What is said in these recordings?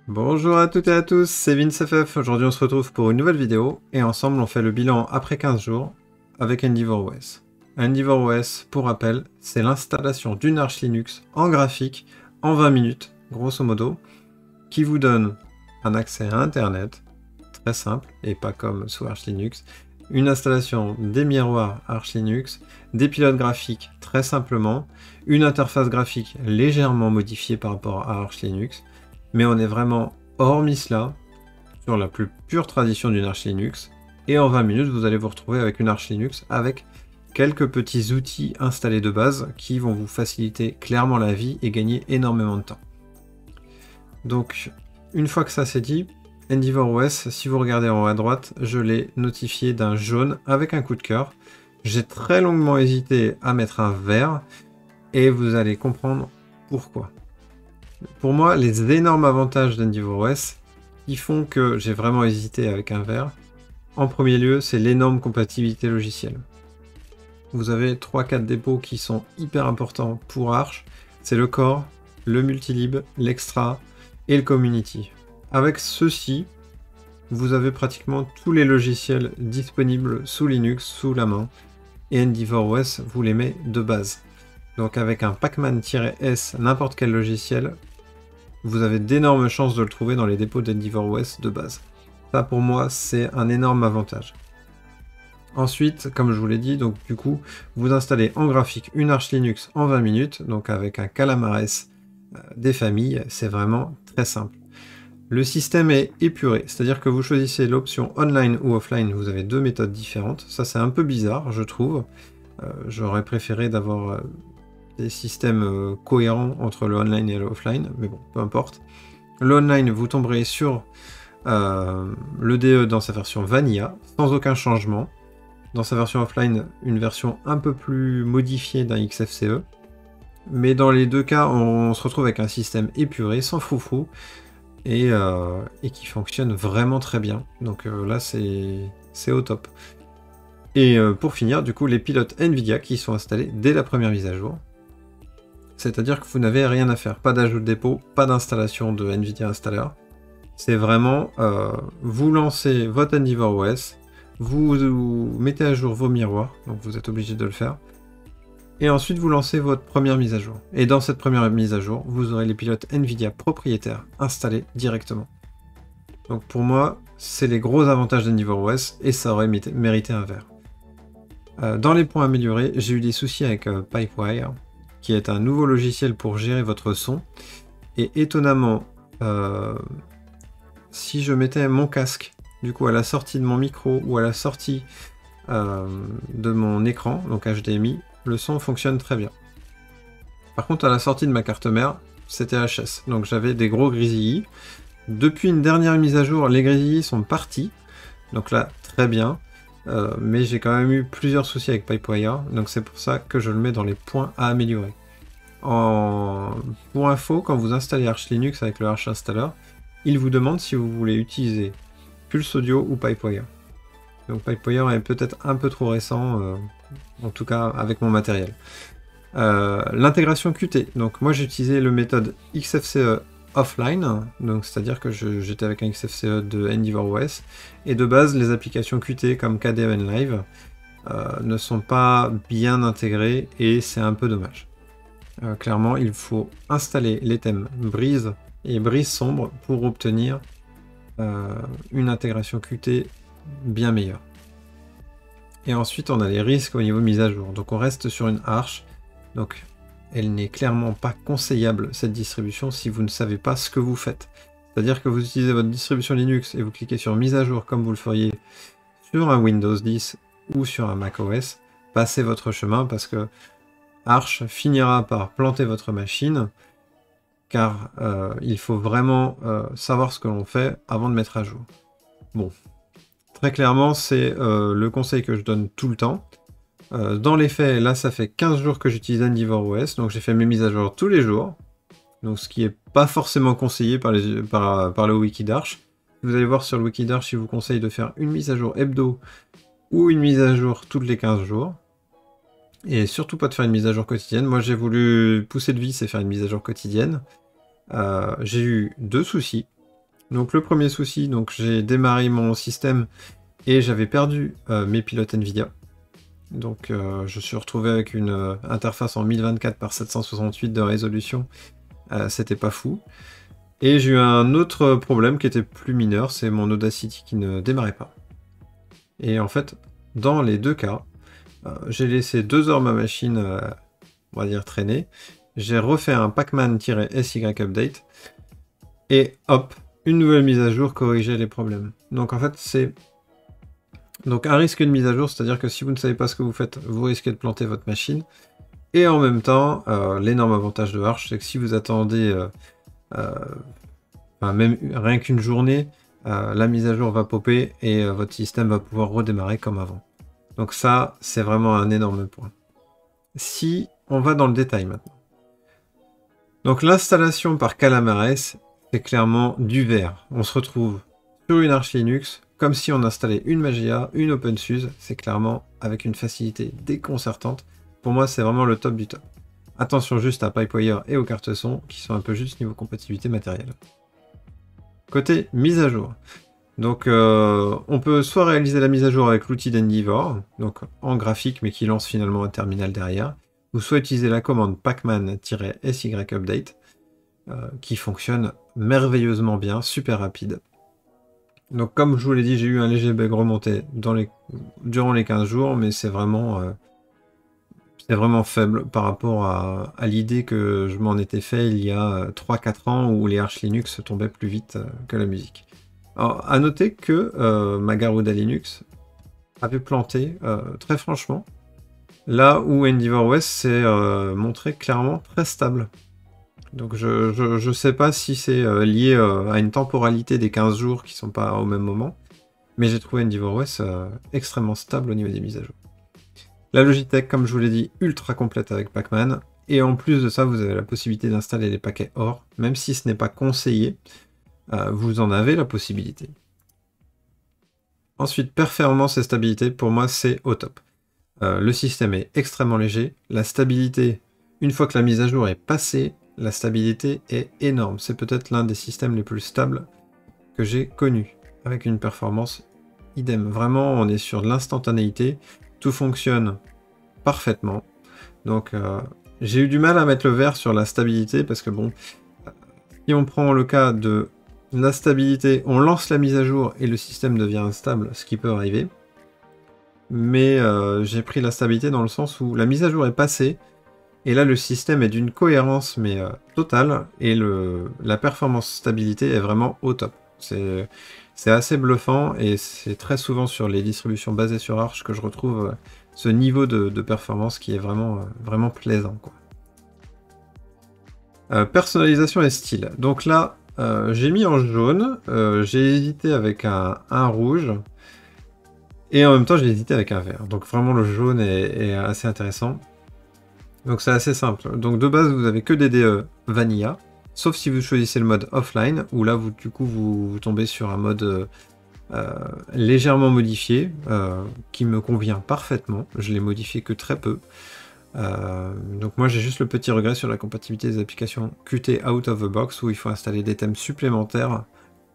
Bonjour à toutes et à tous, c'est VinceFF. Aujourd'hui on se retrouve pour une nouvelle vidéo et ensemble on fait le bilan après 15 jours avec EndeavourOS. EndeavourOS, pour rappel, c'est l'installation d'une Arch Linux en graphique en 20 minutes, grosso modo, qui vous donne un accès à Internet, très simple et pas comme sous Arch Linux, une installation des miroirs Arch Linux, des pilotes graphiques très simplement, une interface graphique légèrement modifiée par rapport à Arch Linux, mais on est vraiment, hormis cela, sur la plus pure tradition d'une Arch Linux, et en 20 minutes vous allez vous retrouver avec une Arch Linux avec quelques petits outils installés de base qui vont vous faciliter clairement la vie et gagner énormément de temps. Donc, une fois que ça c'est dit, EndeavourOS, si vous regardez en haut à droite, je l'ai notifié d'un jaune avec un coup de cœur. J'ai très longuement hésité à mettre un vert, et vous allez comprendre pourquoi. Pour moi, les énormes avantages d'EndeavourOS qui font que j'ai vraiment hésité avec un vert, en premier lieu, c'est l'énorme compatibilité logicielle. Vous avez 3-4 dépôts qui sont hyper importants pour Arch, c'est le core, le multilib, l'extra et le community. Avec ceux-ci, vous avez pratiquement tous les logiciels disponibles sous Linux, sous la main, et EndeavourOS vous les met de base. Donc avec un pacman-s, n'importe quel logiciel, vous avez d'énormes chances de le trouver dans les dépôts d'EndeavourOS de base. Ça pour moi c'est un énorme avantage. Ensuite, comme je vous l'ai dit, donc du coup, vous installez en graphique une Arch Linux en 20 minutes, donc avec un calamares des familles, c'est vraiment très simple. Le système est épuré, c'est-à-dire que vous choisissez l'option online ou offline, vous avez deux méthodes différentes. Ça c'est un peu bizarre, je trouve. J'aurais préféré d'avoir des systèmes cohérents entre le online et le offline, mais bon, peu importe. Le online, vous tomberez sur le DE dans sa version Vanilla, sans aucun changement. Dans sa version offline, une version un peu plus modifiée d'un XFCE. Mais dans les deux cas, on se retrouve avec un système épuré, sans froufrou, et qui fonctionne vraiment très bien. Donc là, c'est au top. Et pour finir, du coup, les pilotes NVIDIA qui sont installés dès la première mise à jour. C'est-à-dire que vous n'avez rien à faire, pas d'ajout de dépôt, pas d'installation de NVIDIA Installer. C'est vraiment, vous lancez votre EndeavourOS, vous mettez à jour vos miroirs, donc vous êtes obligé de le faire, et ensuite vous lancez votre première mise à jour. Et dans cette première mise à jour, vous aurez les pilotes NVIDIA propriétaires installés directement. Donc pour moi, c'est les gros avantages d'EndeavourOS, et ça aurait mérité un vert. Dans les points améliorés, j'ai eu des soucis avec Pipewire, qui est un nouveau logiciel pour gérer votre son, et étonnamment, si je mettais mon casque du coup à la sortie de mon micro ou à la sortie de mon écran, donc HDMI, le son fonctionne très bien. Par contre à la sortie de ma carte mère, c'était HS, donc j'avais des gros grésillis. Depuis une dernière mise à jour, les grésillis sont partis, donc là très bien, mais j'ai quand même eu plusieurs soucis avec Pipewire, donc c'est pour ça que je le mets dans les points à améliorer. Pour info, quand vous installez Arch Linux avec le Arch Installer, il vous demande si vous voulez utiliser Pulse Audio ou Pipewire. Donc Pipewire est peut-être un peu trop récent, en tout cas avec mon matériel. L'intégration Qt. Donc moi j'ai utilisé le méthode XFCE offline, donc c'est-à-dire que j'étais avec un XFCE de EndeavourOS, et de base les applications Qt comme KDE Live ne sont pas bien intégrées et c'est un peu dommage. Clairement il faut installer les thèmes brise et brise sombre pour obtenir une intégration Qt bien meilleure. Et ensuite on a les risques au niveau mise à jour. Donc on reste sur une Arch, donc elle n'est clairement pas conseillable cette distribution si vous ne savez pas ce que vous faites. C'est-à-dire que vous utilisez votre distribution Linux et vous cliquez sur mise à jour comme vous le feriez sur un Windows 10 ou sur un macOS, passez votre chemin parce que Arch finira par planter votre machine, car il faut vraiment savoir ce que l'on fait avant de mettre à jour. Bon, très clairement, c'est le conseil que je donne tout le temps. Dans les faits, là, ça fait 15 jours que j'utilise EndeavourOS, donc j'ai fait mes mises à jour tous les jours, donc ce qui n'est pas forcément conseillé par le wiki d'Arch. Vous allez voir sur le wiki d'Arch, il vous conseille de faire une mise à jour hebdo ou une mise à jour toutes les 15 jours. Et surtout pas de faire une mise à jour quotidienne. Moi j'ai voulu pousser le vice et faire une mise à jour quotidienne. J'ai eu deux soucis. Donc le premier souci, donc j'ai démarré mon système et j'avais perdu mes pilotes Nvidia. Donc je suis retrouvé avec une interface en 1024 par 768 de résolution. C'était pas fou. Et j'ai eu un autre problème qui était plus mineur, c'est mon Audacity qui ne démarrait pas. Et en fait, dans les deux cas, j'ai laissé 2 heures ma machine, on va dire, traîner. J'ai refait un pacman-sy update. Et hop, une nouvelle mise à jour corrigeait les problèmes. Donc en fait, c'est donc un risque de mise à jour, c'est-à-dire que si vous ne savez pas ce que vous faites, vous risquez de planter votre machine. Et en même temps, l'énorme avantage de Arch, c'est que si vous attendez enfin, même rien qu'une journée, la mise à jour va popper et votre système va pouvoir redémarrer comme avant. Donc ça, c'est vraiment un énorme point. Si on va dans le détail maintenant. Donc l'installation par Calamares, c'est clairement du vert. On se retrouve sur une Arch Linux, comme si on installait une Mageia, une OpenSUSE, c'est clairement avec une facilité déconcertante. Pour moi, c'est vraiment le top du top. Attention juste à Pipewire et aux cartes son, qui sont un peu juste niveau compatibilité matérielle. Côté mise à jour. Donc on peut soit réaliser la mise à jour avec l'outil d'Endeavour, donc en graphique mais qui lance finalement un terminal derrière, ou soit utiliser la commande pacman-sy update, qui fonctionne merveilleusement bien, super rapide. Donc comme je vous l'ai dit, j'ai eu un léger bug remonté durant les 15 jours, mais c'est vraiment faible par rapport à l'idée que je m'en étais fait il y a 3-4 ans où les Arch Linux tombaient plus vite que la musique. Alors, à noter que ma Garuda Linux avait planté, très franchement, là où EndeavourOS s'est montré clairement très stable. Donc je sais pas si c'est lié à une temporalité des 15 jours qui sont pas au même moment, mais j'ai trouvé EndeavourOS extrêmement stable au niveau des mises à jour. La Logitech, comme je vous l'ai dit, ultra complète avec Pacman, et en plus de ça, vous avez la possibilité d'installer les paquets OR, même si ce n'est pas conseillé, vous en avez la possibilité. Ensuite, performance et stabilité, pour moi, c'est au top. Le système est extrêmement léger, la stabilité, une fois que la mise à jour est passée, la stabilité est énorme. C'est peut-être l'un des systèmes les plus stables que j'ai connu, avec une performance idem. Vraiment, on est sur de l'instantanéité, tout fonctionne parfaitement. Donc, j'ai eu du mal à mettre le vert sur la stabilité, parce que bon, si on prend le cas de la stabilité, on lance la mise à jour et le système devient instable, ce qui peut arriver. Mais j'ai pris la stabilité dans le sens où la mise à jour est passée, et là le système est d'une cohérence mais totale, et la performance stabilité est vraiment au top. C'est assez bluffant, et c'est très souvent sur les distributions basées sur Arch que je retrouve ce niveau de performance qui est vraiment plaisant, quoi. Personnalisation et style. Donc là, j'ai mis en jaune, j'ai hésité avec un rouge, et en même temps j'ai hésité avec un vert. Donc vraiment le jaune est assez intéressant. Donc c'est assez simple. Donc de base vous avez que des DE Vanilla, sauf si vous choisissez le mode offline, où là du coup vous tombez sur un mode légèrement modifié, qui me convient parfaitement. Je l'ai modifié que très peu. Donc moi j'ai juste le petit regret sur la compatibilité des applications Qt out of the box, où il faut installer des thèmes supplémentaires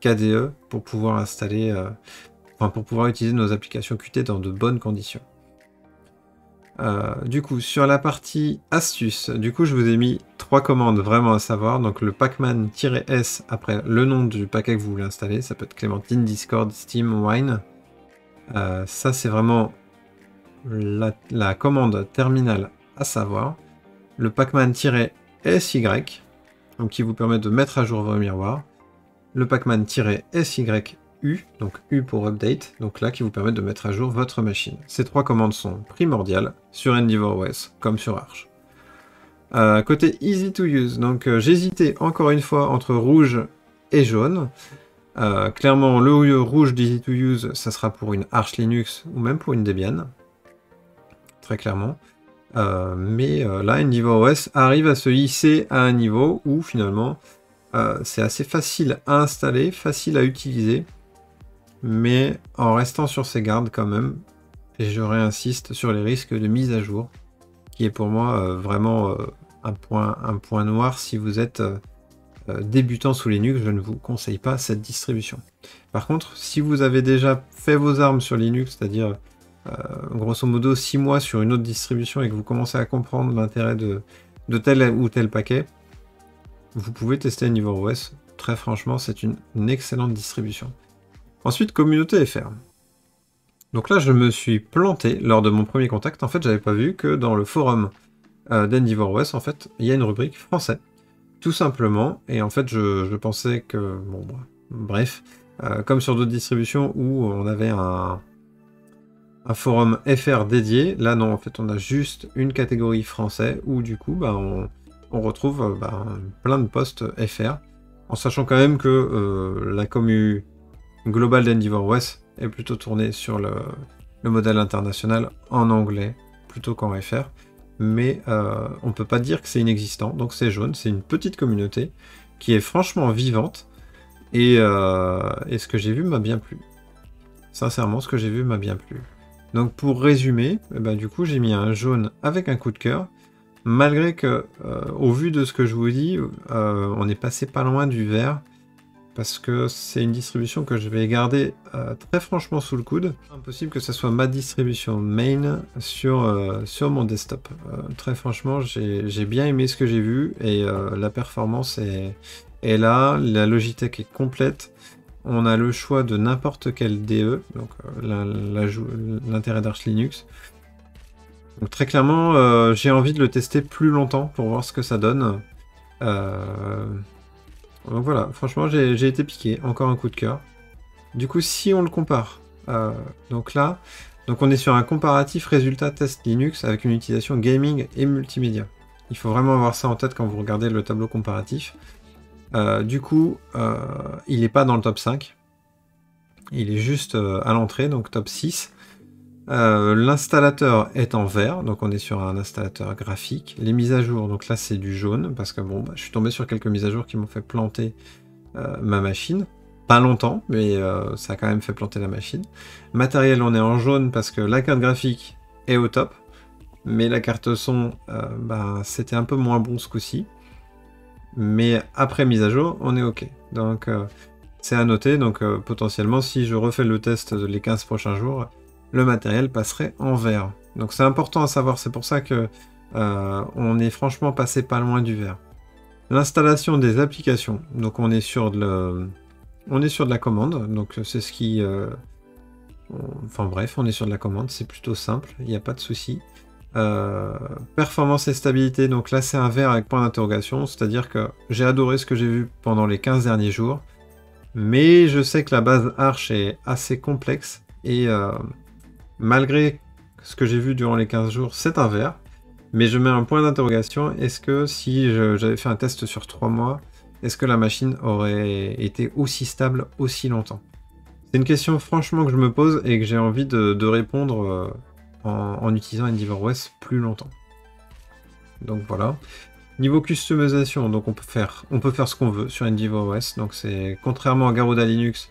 KDE pour pouvoir installer, pour pouvoir utiliser nos applications Qt dans de bonnes conditions. Du coup, sur la partie astuces, du coup je vous ai mis 3 commandes vraiment à savoir. Donc le pacman-s après le nom du paquet que vous voulez installer, ça peut être Clémentine, Discord, Steam, Wine. Ça c'est vraiment la commande terminale à savoir. Le pacman-sy, donc qui vous permet de mettre à jour vos miroirs. Le pacman-sy donc U pour update, donc là qui vous permet de mettre à jour votre machine. Ces 3 commandes sont primordiales sur EndeavourOS comme sur Arch. Côté easy to use, donc j'hésitais encore une fois entre rouge et jaune. Clairement le rouge d'easy to use, ça sera pour une Arch Linux ou même pour une Debian, très clairement. Mais là EndeavourOS arrive à se hisser à un niveau où finalement c'est assez facile à installer, facile à utiliser, mais en restant sur ses gardes quand même, et je réinsiste sur les risques de mise à jour, qui est pour moi vraiment un point noir si vous êtes débutant sous Linux, je ne vous conseille pas cette distribution. Par contre, si vous avez déjà fait vos armes sur Linux, c'est-à-dire grosso modo 6 mois sur une autre distribution et que vous commencez à comprendre l'intérêt de tel ou tel paquet, vous pouvez tester EndeavourOS. Très franchement, c'est une excellente distribution. Ensuite, communauté FR. Donc là, je me suis planté lors de mon premier contact. En fait, j'avais pas vu que dans le forum d'EndeavourOS, en fait, il y a une rubrique français. Tout simplement. Et en fait, je pensais que... Bon, bref. Comme sur d'autres distributions où on avait un forum FR dédié, là non, en fait, on a juste une catégorie français où du coup, bah, on retrouve plein de posts FR, en sachant quand même que la commu globale d'EndeavourOS est plutôt tournée sur le modèle international en anglais plutôt qu'en FR, mais on peut pas dire que c'est inexistant, donc c'est jaune, c'est une petite communauté qui est franchement vivante, et ce que j'ai vu m'a bien plu. Sincèrement, ce que j'ai vu m'a bien plu. Donc pour résumer, du coup j'ai mis un jaune avec un coup de cœur, malgré que, au vu de ce que je vous dis, on est passé pas loin du vert, parce que c'est une distribution que je vais garder très franchement sous le coude. Impossible que ce soit ma distribution main sur mon desktop. Très franchement, j'ai bien aimé ce que j'ai vu, et la performance est là, la Logitech est complète. On a le choix de n'importe quel DE, donc l'intérêt d'Arch Linux. Donc très clairement, j'ai envie de le tester plus longtemps pour voir ce que ça donne. Donc voilà, franchement j'ai été piqué, encore un coup de cœur. Du coup, si on le compare, donc là, on est sur un comparatif résultat test Linux avec une utilisation gaming et multimédia. Il faut vraiment avoir ça en tête quand vous regardez le tableau comparatif. Du coup, il n'est pas dans le top 5. Il est juste à l'entrée, donc top 6. L'installateur est en vert, donc on est sur un installateur graphique. Les mises à jour, donc là c'est du jaune, parce que bon, je suis tombé sur quelques mises à jour qui m'ont fait planter ma machine. Pas longtemps, mais ça a quand même fait planter la machine. Matériel, on est en jaune parce que la carte graphique est au top, mais la carte son, c'était un peu moins bon ce coup-ci. Mais après mise à jour, on est OK. Donc c'est à noter, donc potentiellement si je refais le test les 15 prochains jours, le matériel passerait en vert. Donc c'est important à savoir, c'est pour ça que on est franchement passé pas loin du vert. L'installation des applications, donc on est sur de la commande, donc c'est ce qui... Enfin bref, on est sur de la commande, c'est plutôt simple, il n'y a pas de souci. Performance et stabilité, donc là c'est un vert avec point d'interrogation, c'est-à-dire que j'ai adoré ce que j'ai vu pendant les 15 derniers jours, mais je sais que la base Arch est assez complexe, et malgré ce que j'ai vu durant les 15 jours, c'est un vert, mais je mets un point d'interrogation, est-ce que si j'avais fait un test sur 3 mois, est-ce que la machine aurait été aussi stable aussi longtemps? C'est une question franchement que je me pose et que j'ai envie de répondre en utilisant EndeavourOS plus longtemps. Donc voilà. Niveau customisation, donc on peut faire ce qu'on veut sur EndeavourOS. Donc c'est contrairement à Garuda Linux,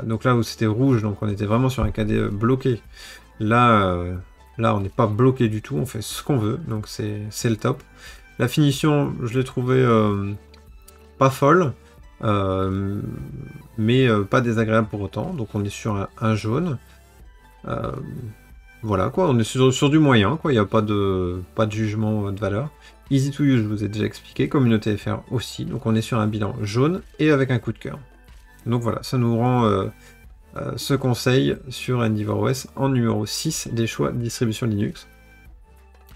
donc là où c'était rouge, donc on était vraiment sur un KDE bloqué. Là, on n'est pas bloqué du tout, on fait ce qu'on veut, donc c'est le top. La finition, je l'ai trouvée pas folle, mais pas désagréable pour autant. Donc on est sur un jaune. Voilà quoi, on est sur du moyen, quoi. Il n'y a pas de jugement de valeur. Easy to use, je vous ai déjà expliqué. Communauté FR aussi. Donc on est sur un bilan jaune et avec un coup de cœur. Donc voilà, ça nous rend ce conseil sur EndeavourOS en numéro 6 des choix de distribution Linux.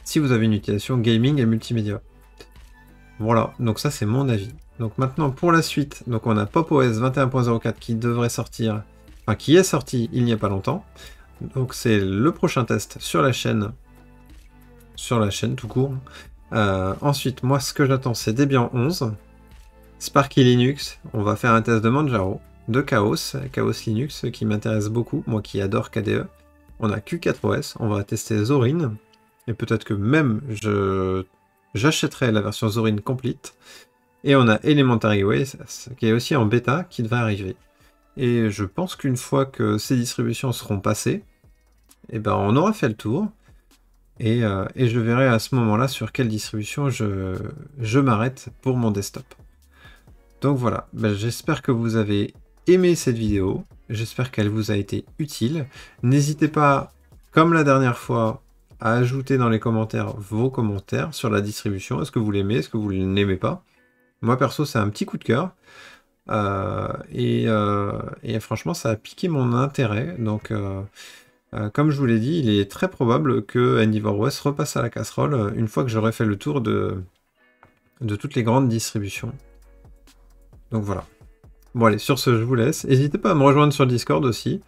Si vous avez une utilisation gaming et multimédia. Voilà, donc ça c'est mon avis. Donc maintenant pour la suite, donc on a PopOS 21.04 qui devrait sortir, enfin qui est sorti il n'y a pas longtemps. Donc c'est le prochain test sur la chaîne tout court. Ensuite, moi ce que j'attends c'est Debian 11, Sparky Linux, on va faire un test de Manjaro, de Chaos Linux qui m'intéresse beaucoup, moi qui adore KDE. On a Q4OS, on va tester Zorin, et peut-être que même j'achèterai la version Zorin complete. Et on a Elementary OS qui est aussi en bêta qui devrait arriver. Et je pense qu'une fois que ces distributions seront passées, eh ben on aura fait le tour. Et je verrai à ce moment-là sur quelle distribution je m'arrête pour mon desktop. Donc voilà, ben, j'espère que vous avez aimé cette vidéo, j'espère qu'elle vous a été utile. N'hésitez pas, comme la dernière fois, à ajouter dans les commentaires vos commentaires sur la distribution. Est-ce que vous l'aimez, est-ce que vous ne l'aimez pas? Moi perso, c'est un petit coup de cœur. Et franchement, ça a piqué mon intérêt. Donc, comme je vous l'ai dit, il est très probable que Endeavour West repasse à la casserole une fois que j'aurai fait le tour de toutes les grandes distributions. Donc voilà. Bon allez, sur ce, je vous laisse. N'hésitez pas à me rejoindre sur le Discord aussi,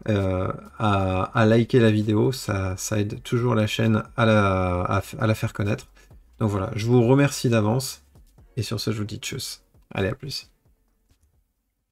à liker la vidéo, ça aide toujours la chaîne à la faire connaître. Donc voilà, je vous remercie d'avance, et sur ce, je vous dis tchuss. Allez, à plus.